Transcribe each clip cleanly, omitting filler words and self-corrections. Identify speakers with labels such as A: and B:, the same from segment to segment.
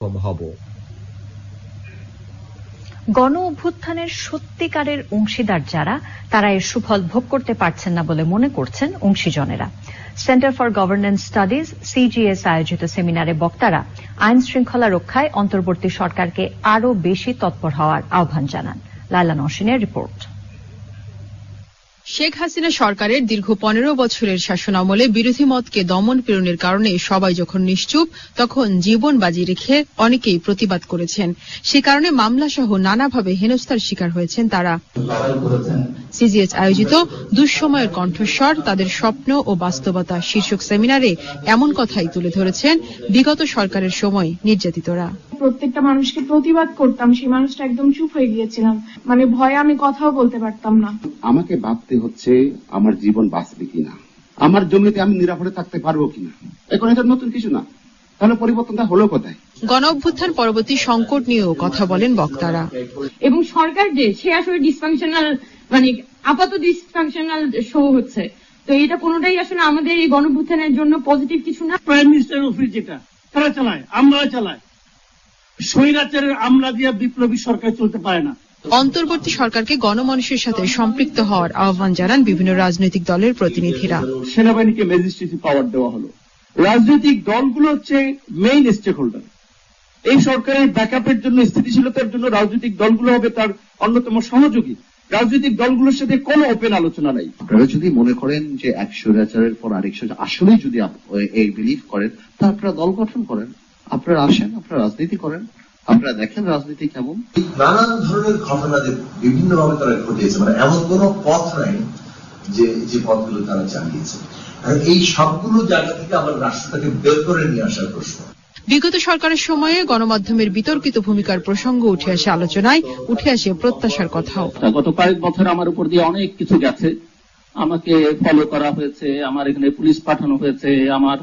A: হব।
B: গণ অভ্যুত্থানের সত্যিকারের অংশীদার যারা, তারা এর সুফল ভোগ করতে পারছেন না বলে মনে করছেন অংশীজনেরা। Centre for governance studies CGS আয়োজিত সেমিনারে বক্তারা আইন শৃঙ্খলা রক্ষায় অন্তর্বর্তী সরকারকে আরও বেশি তৎপর হওয়ার আহ্বান জানান। লায়লা নওশিনের রিপোর্ট।
C: শেখ হাসিনা সরকারের দীর্ঘ 15 বছরের শাসনামলে বিরোধী মতকে দমন পীড়নের কারণে সবাই যখন নিশ্চুপ, তখন জীবন বাজি রেখে অনেকেই প্রতিবাদ করেছেন। সে কারণে মামলা সহ নানাভাবে হেনস্থার শিকার হয়েছেন তারা। সিজিএস আয়োজিত দুঃসময়ের কণ্ঠস্বর, তাদের স্বপ্ন ও বাস্তবতা শীর্ষক সেমিনারে এমন কথাই তুলে ধরেছেন বিগত সরকারের সময় নির্যাতিতরা।
D: প্রত্যেকটা মানুষকে প্রতিবাদ করতাম, সেই মানুষটা একদম চুপ হয়ে গিয়েছিলাম, মানে ভয়ে আমি কথাও বলতে পারতাম না।
E: আমাকে ভাবতে হচ্ছে আমার জীবন বাঁচবে কিনা, আমার জমিতে আমি নিরাপদে থাকতে পারবো কিনা। এখন এটা নতুন কিছু না, তাহলে পরিবর্তনটা হলো কোথায়?
C: গণ অভ্যুত্থান পরবর্তী সংকট নিয়েও কথা বলেন বক্তারা।
F: এবং সরকার যে সে আসলে ডিসফাংশনাল, মানে আপাতত ডিসফাংশনাল শো হচ্ছে, তো এটা কোনোটাই আসলে আমাদের এই গণ অভ্যুত্থানের জন্য পজিটিভ কিছু না।
G: প্রাইম মিনিস্টার অফিস যেটা তারা চালায়, আমরা চালাই, স্বৈরাচারের আমলা দিয়ে বিপ্লবী সরকার চলতে পারে না।
C: অন্তর্বর্তী সরকারকে গণমানুষের সাথে সম্পৃক্ত হওয়ার আহ্বান জানান বিভিন্ন রাজনৈতিক দলের প্রতিনিধিরা।
H: সেনাবাহিনীকে ম্যাজিস্ট্রেসি পাওয়ার দেওয়া হলো। রাজনৈতিক দলগুলো হচ্ছে মেইন স্টেক হোল্ডার। এই সরকারের ব্যাকআপের জন্য, স্থিতিশীলতার জন্য রাজনৈতিক দলগুলো হবে তার অন্যতম সহযোগী। রাজনৈতিক দলগুলোর সাথে কোনো ওপেন আলোচনা নাই।
I: আপনারা যদি মনে করেন যে এক স্বৈরাচারের পর আরেক স্বৈরাচার, আসলেই যদি এই বিলিভ করেন, তা আপনারা দল গঠন করেন, আপনারা আসেন, আপনারা রাজনীতি করেন, আপনারা দেখেন রাজনীতি কেমন।
J: নানান ধরনের ঘটনা যে বিভিন্ন ভাবে তারা ঘটিয়েছে, মানে এমন কোন পথ নাই যে পথগুলো তারা চালিয়েছে। আর এই সবগুলো জায়গা থেকে আবার রাষ্ট্রটাকে বের করে নিয়ে আসার প্রশ্ন।
C: বিগত সরকারের সময়ে গণমাধ্যমের বিতর্কিত ভূমিকার প্রসঙ্গ উঠে আসে আলোচনায়, উঠে আসে প্রত্যাশার কথাও।
K: গত কয়েক বছর আমার উপর দিয়ে অনেক কিছু গেছে, আমাকে ফলো করা হয়েছে, আমার এখানে পুলিশ পাঠানো হয়েছে, আমার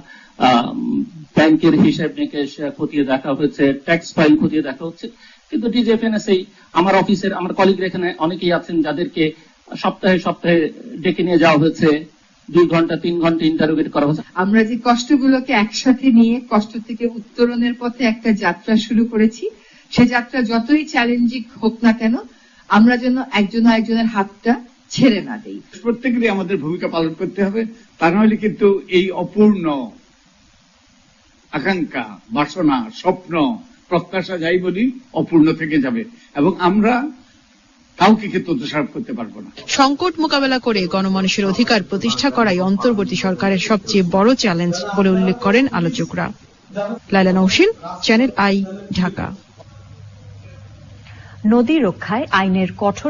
K: ব্যাংকের হিসাব নিকেশ খতিয়ে দেখা হয়েছে, ট্যাক্স ফাইল খতিয়ে দেখা হচ্ছে। কিন্তু ডিজিএফএনএসএ আমার অফিসের আমার কলিগরা এখানে অনেকেই আছেন যাদেরকে সপ্তাহে সপ্তাহে ডেকে নিয়ে যাওয়া হয়েছে, 2 ঘন্টা 3 ঘন্টা ইন্টারোগেট করা হয়েছে।
L: আমরা যে কষ্টগুলোকে একসাথে নিয়ে কষ্ট থেকে উত্তরণের পথে একটা যাত্রা শুরু করেছি, সে যাত্রা যতই চ্যালেঞ্জিং হোক না কেন, আমরা যেন একজন আরেকজনের হাতটা ছেড়ে না দেই।
G: প্রত্যেকেরই আমাদের ভূমিকা পালন করতে হবে, তা নাহলে কিন্তু এই অপূর্ণ আকাঙ্ক্ষা, বাসনা, স্বপ্ন, প্রত্যাশা যাই বলি অপূর্ণ থেকে যাবে এবং আমরা কাউকে কিন্তু দোষারোপ করতে পারবো না।
C: সংকট মোকাবেলা করে গণমানুষের অধিকার প্রতিষ্ঠা করাই অন্তর্বর্তী সরকারের সবচেয়ে বড় চ্যালেঞ্জ বলে উল্লেখ করেন আলোচকরা। Laila Naushin, channel I, Dhaka.
B: নদী রক্ষায় আইনের কঠোর